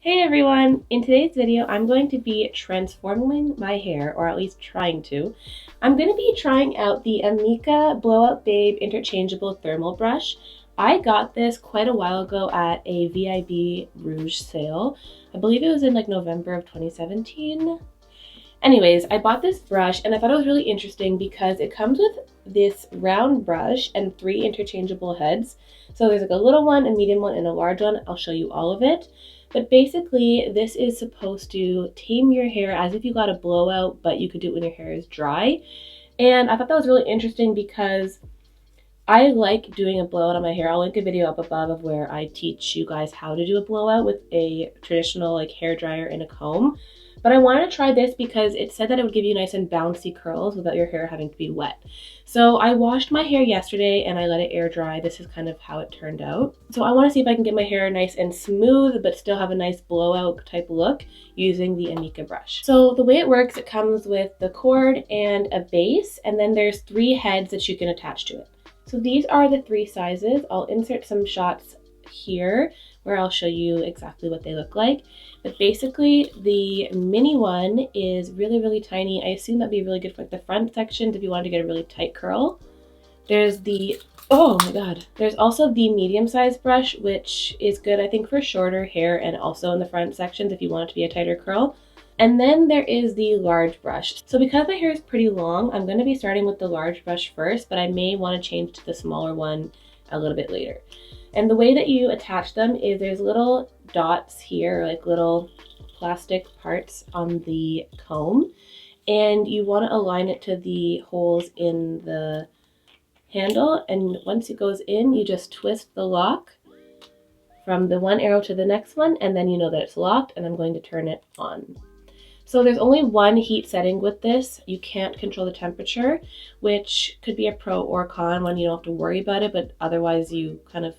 Hey everyone! In today's video, I'm going to be transforming my hair, or at least trying to. I'm going to be trying out the AMIKA Blowout Babe Interchangeable Thermal Brush. I got this quite a while ago at a VIB Rouge sale. I believe it was in like November of 2017. Anyways, I bought this brush and I thought it was really interesting because it comes with this round brush and 3 interchangeable heads. So there's like a little one, a medium one, and a large one. I'll show you all of it. But basically, this is supposed to tame your hair as if you got a blowout, but you could do it when your hair is dry. And I thought that was really interesting because I like doing a blowout on my hair. I'll link a video up above of where I teach you guys how to do a blowout with a traditional like hair dryer and a comb. But I wanted to try this because it said that it would give you nice and bouncy curls without your hair having to be wet. So I washed my hair yesterday and I let it air dry. This is kind of how it turned out. So I want to see if I can get my hair nice and smooth but still have a nice blowout type look using the AMIKA brush. So the way it works, it comes with the cord and a base, and then there's 3 heads that you can attach to it. So these are the 3 sizes. I'll insert some shots here where I'll show you exactly what they look like. But basically the mini one is really, really tiny. I assume that'd be really good for like the front sections if you wanted to get a really tight curl. There's the, oh my god, there's also the medium-sized brush, which is good I think for shorter hair and also in the front sections if you want it to be a tighter curl. And then there is the large brush. So because my hair is pretty long, I'm going to be starting with the large brush first, but I may want to change to the smaller one a little bit later. And the way that you attach them is there's little dots here, like little plastic parts on the comb, and you want to align it to the holes in the handle, and once it goes in, you just twist the lock from the one arrow to the next one, and then you know that it's locked, and I'm going to turn it on. So there's only one heat setting with this. You can't control the temperature, which could be a pro or a con when you don't have to worry about it, but otherwise you kind of,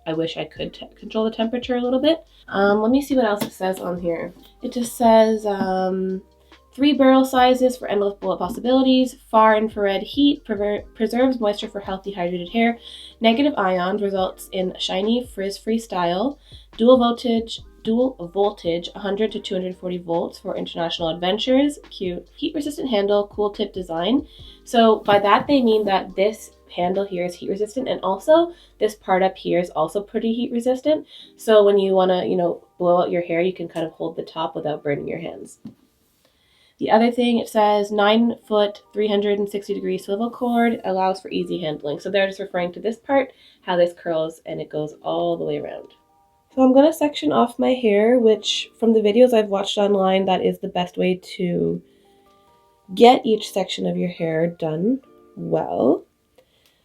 I wish I could control the temperature a little bit. Let me see what else it says on here. It just says 3 barrel sizes for endless bullet possibilities, far infrared heat, preserves moisture for healthy hydrated hair, negative ions results in shiny frizz-free style, dual voltage 100 to 240 volts for international adventures, cute, heat resistant handle, cool tip design. So by that they mean that this handle here is heat resistant, and also this part up here is also pretty heat resistant. So when you want to, blow out your hair, you can kind of hold the top without burning your hands. The other thing, it says 9-foot 360-degree swivel cord, allows for easy handling. So they're just referring to this part, how this curls, and it goes all the way around. So I'm going to section off my hair, which from the videos I've watched online, that is the best way to get each section of your hair done well.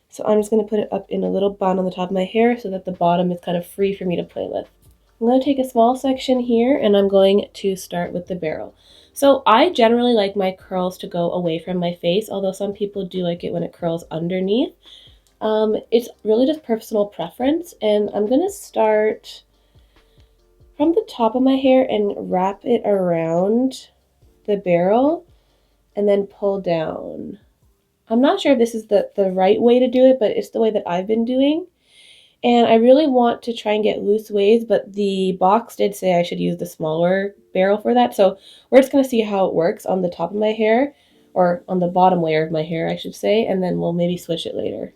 So I'm just going to put it up in a little bun on the top of my hair so that the bottom is kind of free for me to play with. I'm going to take a small section here and I'm going to start with the barrel. So I generally like my curls to go away from my face, although some people do like it when it curls underneath. It's really just personal preference, and I'm going to start from the top of my hair and wrap it around the barrel and then pull down. I'm not sure if this is the right way to do it, but it's the way that I've been doing. And I really want to try and get loose waves, but the box did say I should use the smaller barrel for that. So we're just going to see how it works on the top of my hair, or on the bottom layer of my hair, I should say, and then we'll maybe switch it later.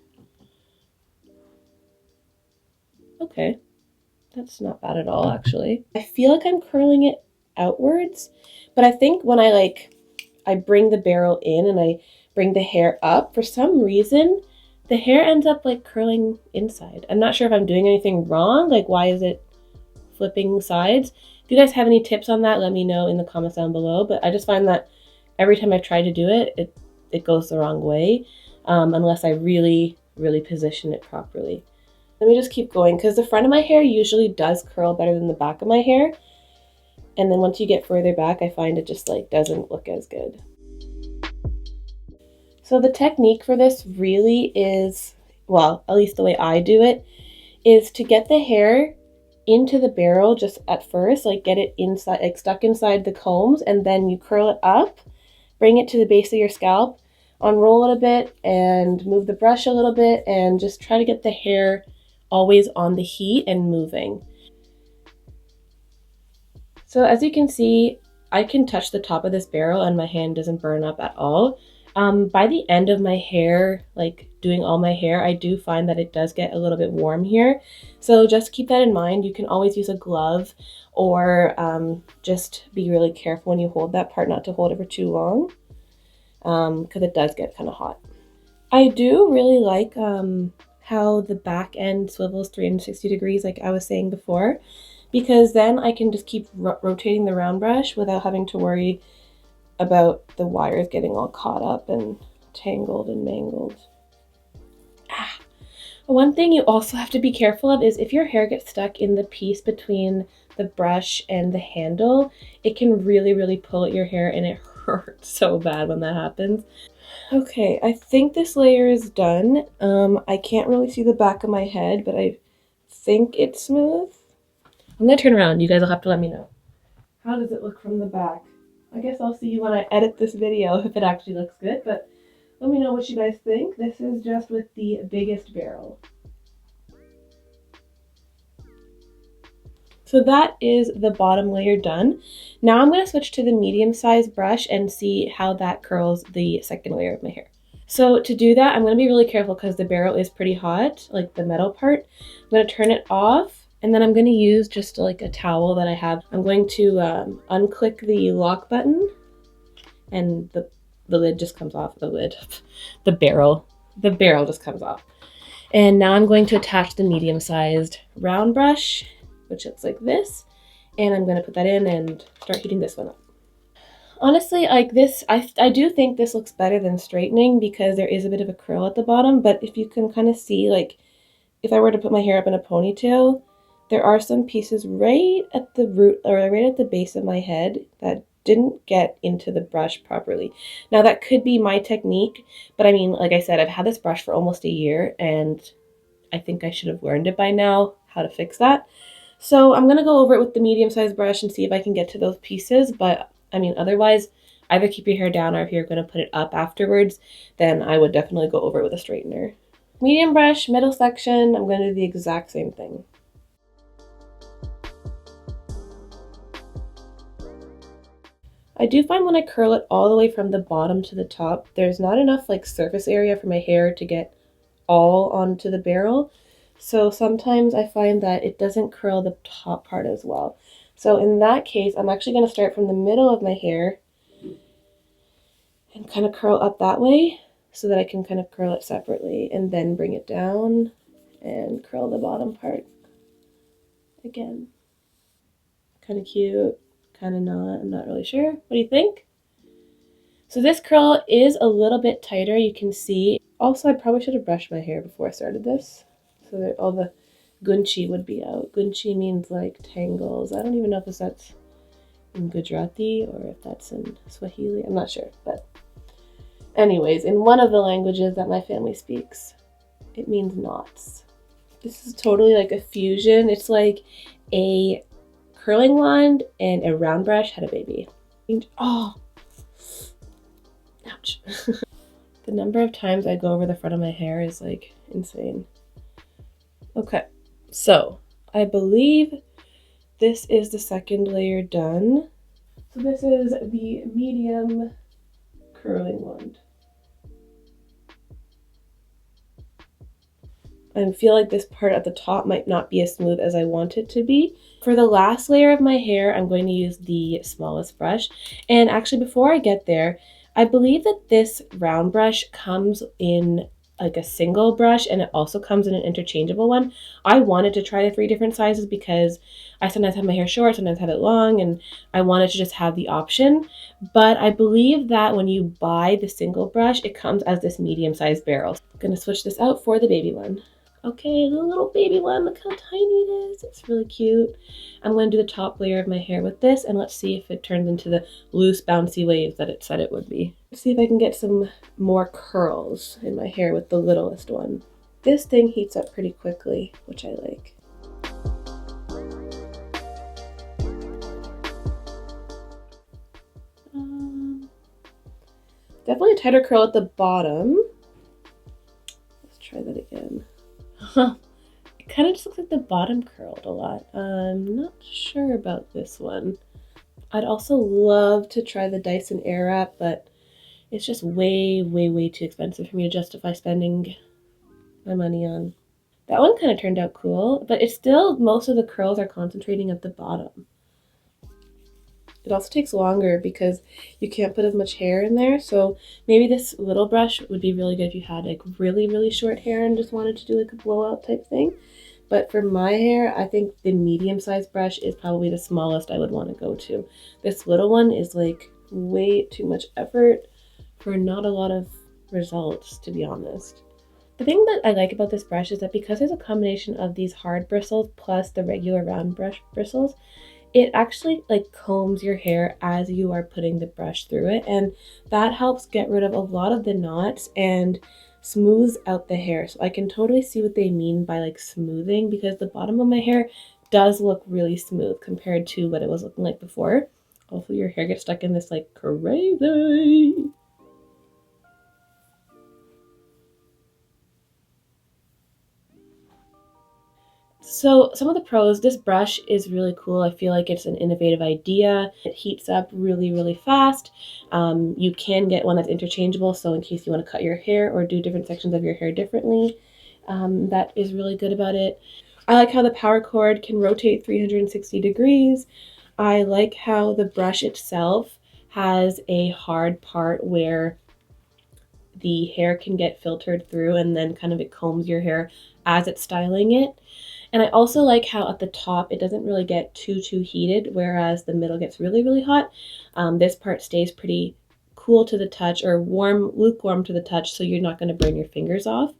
Okay, that's not bad at all, actually. I feel like I'm curling it outwards, but I think when I bring the barrel in and I bring the hair up, for some reason, the hair ends up like curling inside. I'm not sure if I'm doing anything wrong. Like, why is it flipping sides? If you guys have any tips on that, let me know in the comments down below. But I just find that every time I try to do it, it goes the wrong way, unless I really, really position it properly. Let me just keep going, because the front of my hair usually does curl better than the back of my hair. And then once you get further back, I find it just like doesn't look as good. So the technique for this really is, well, at least the way I do it, is to get the hair into the barrel just at first, like get it inside, like stuck inside the combs, and then you curl it up, bring it to the base of your scalp, unroll it a bit, and move the brush a little bit, and just try to get the hair always on the heat and moving. So as you can see, I can touch the top of this barrel and my hand doesn't burn up at all. By the end of my hair, like doing all my hair, I do find that it does get a little bit warm here. So just keep that in mind. You can always use a glove or just be really careful when you hold that part not to hold it for too long because it does get kind of hot. I do really like how the back end swivels 360 degrees like I was saying before, because then I can just keep rotating the round brush without having to worry about the wires getting all caught up and tangled and mangled. One thing you also have to be careful of is if your hair gets stuck in the piece between the brush and the handle, it can really pull at your hair and it hurts so bad when that happens. Okay, I think this layer is done. I can't really see the back of my head, but I think it's smooth. I'm gonna turn around. You guys will have to let me know. How does it look from the back? I guess I'll see you when I edit this video if it actually looks good, but let me know what you guys think. This is just with the biggest barrel. So that is the bottom layer done. Now I'm going to switch to the medium-sized brush and see how that curls the second layer of my hair. So to do that, I'm going to be really careful because the barrel is pretty hot, like the metal part. I'm going to turn it off, and then I'm going to use just like a towel that I have. I'm going to unclick the lock button, and the lid just comes off. The barrel just comes off. And now I'm going to attach the medium-sized round brush, which looks like this, and I'm going to put that in and start heating this one up. Honestly, like this, I do think this looks better than straightening because there is a bit of a curl at the bottom, but if you can kind of see, like, if I were to put my hair up in a ponytail, there are some pieces right at the root, or right at the base of my head that didn't get into the brush properly. Now, that could be my technique, but I mean, like I said, I've had this brush for almost a year, and I think I should have learned it by now, how to fix that. So I'm going to go over it with the medium-sized brush and see if I can get to those pieces. But, I mean, otherwise, either keep your hair down, or if you're going to put it up afterwards, then I would definitely go over it with a straightener. Medium brush, middle section, I'm going to do the exact same thing. I do find when I curl it all the way from the bottom to the top, there's not enough like surface area for my hair to get all onto the barrel. So sometimes I find that it doesn't curl the top part as well. So in that case, I'm actually going to start from the middle of my hair and kind of curl up that way so that I can kind of curl it separately and then bring it down and curl the bottom part again. Kind of cute, kind of not. I'm not really sure. What do you think? So this curl is a little bit tighter, you can see. Also, I probably should have brushed my hair before I started this, so that all the gunchi would be out. Gunchi means like tangles. I don't even know if that's in Gujarati or if that's in Swahili. I'm not sure, but anyways, in one of the languages that my family speaks, it means knots. This is totally like a fusion. It's like a curling wand and a round brush had a baby. Oh, ouch. The number of times I go over the front of my hair is like insane. Okay, so I believe this is the second layer done. So this is the medium curling wand. I feel like this part at the top might not be as smooth as I want it to be. For the last layer of my hair, I'm going to use the smallest brush. And actually, before I get there, I believe that this round brush comes in like a single brush, and it also comes in an interchangeable one. I wanted to try the 3 different sizes because I sometimes have my hair short, sometimes have it long, and I wanted to just have the option. But I believe that when you buy the single brush, it comes as this medium-sized barrel. I'm gonna switch this out for the baby one. Okay, the little baby one, look how tiny it is. It's really cute. I'm going to do the top layer of my hair with this, and let's see if it turns into the loose, bouncy waves that it said it would be. Let's see if I can get some more curls in my hair with the littlest one. This thing heats up pretty quickly, which I like. Definitely a tighter curl at the bottom. Let's try that again. It kind of just looks like the bottom curled a lot. I'm not sure about this one. I'd also love to try the Dyson Airwrap, but it's just way, way, way too expensive for me to justify spending my money on. That one kind of turned out cool, but it's still, most of the curls are concentrating at the bottom. It also takes longer because you can't put as much hair in there. So maybe this little brush would be really good if you had like really, really short hair and just wanted to do like a blowout type thing. But for my hair, I think the medium-sized brush is probably the smallest I would want to go to. This little one is like way too much effort for not a lot of results, to be honest. The thing that I like about this brush is that because there's a combination of these hard bristles plus the regular round brush bristles, it actually like combs your hair as you are putting the brush through it, and that helps get rid of a lot of the knots and smooths out the hair. So I can totally see what they mean by like smoothing, because the bottom of my hair does look really smooth compared to what it was looking like before. Hopefully your hair gets stuck in this like crazy. So some of the pros, this brush is really cool. I feel like it's an innovative idea. It heats up really, really fast. You can get one that's interchangeable, so in case you want to cut your hair or do different sections of your hair differently, that is really good about it. I like how the power cord can rotate 360 degrees. I like how the brush itself has a hard part where the hair can get filtered through, and then kind of it combs your hair as it's styling it. And I also like how at the top it doesn't really get too heated, whereas the middle gets really, really hot. This part stays pretty cool to the touch, or warm, lukewarm to the touch, so you're not going to burn your fingers off.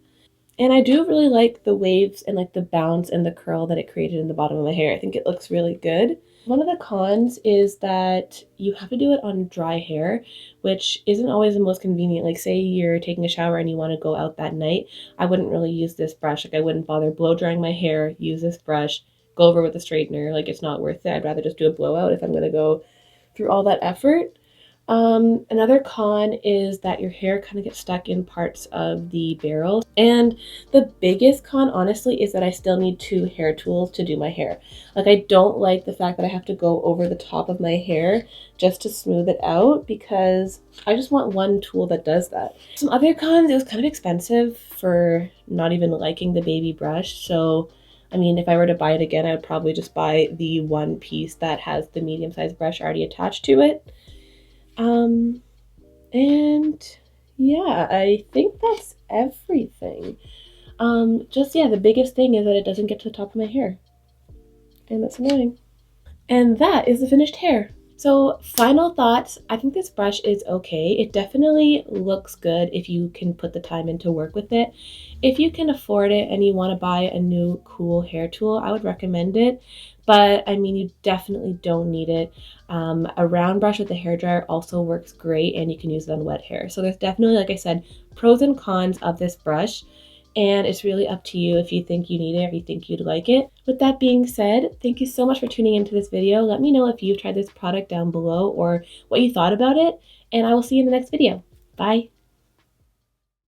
And I do really like the waves and like the bounce and the curl that it created in the bottom of my hair. I think it looks really good. One of the cons is that you have to do it on dry hair, which isn't always the most convenient. Like say you're taking a shower and you want to go out that night, I wouldn't really use this brush. Like I wouldn't bother blow drying my hair, use this brush, go over with a straightener. Like it's not worth it. I'd rather just do a blowout if I'm going to go through all that effort. Another con is that your hair kind of gets stuck in parts of the barrel. And the biggest con, honestly, is that I still need two hair tools to do my hair. Like, I don't like the fact that I have to go over the top of my hair just to smooth it out, because I just want one tool that does that. Some other cons, it was kind of expensive for not even liking the baby brush. So, I mean, if I were to buy it again, I would probably just buy the one piece that has the medium-sized brush already attached to it. Um, and yeah, I think that's everything. Just yeah, the biggest thing is that it doesn't get to the top of my hair, and that's annoying. And that is the finished hair. So final thoughts, I think this brush is okay. It definitely looks good if you can put the time in to work with it. If you can afford it and you want to buy a new cool hair tool, I would recommend it. But I mean, you definitely don't need it. A round brush with a hairdryer also works great, and you can use it on wet hair. So there's definitely, like I said, pros and cons of this brush. And it's really up to you if you think you need it or if you think you'd like it. With that being said, thank you so much for tuning into this video. Let me know if you've tried this product down below or what you thought about it, and I will see you in the next video. Bye!